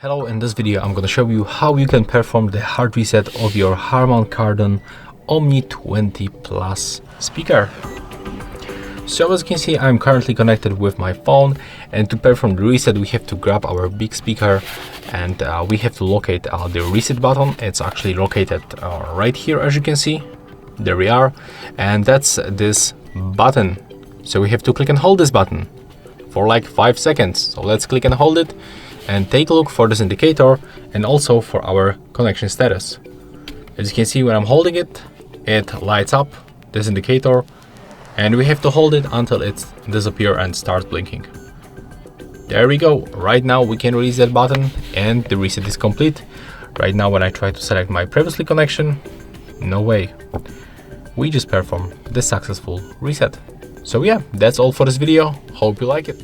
Hello, in this video I'm going to show you how you can perform the hard reset of your Harman Kardon Omni 20 Plus speaker. So as you can see, I'm currently connected with my phone, and to perform the reset we have to grab our big speaker and we have to locate the reset button. It's actually located right here, as you can see. There we are, and that's this button. So we have to click and hold this button for like 5 seconds. So let's click and hold it and take a look for this indicator and also for our connection status. As you can see, when I'm holding it, it lights up this indicator, and we have to hold it until it disappears and starts blinking. There we go. Right now we can release that button and the reset is complete. Right now when I try to select my previously connection, no way. We just performed the successful reset. So yeah, that's all for this video. Hope you like it.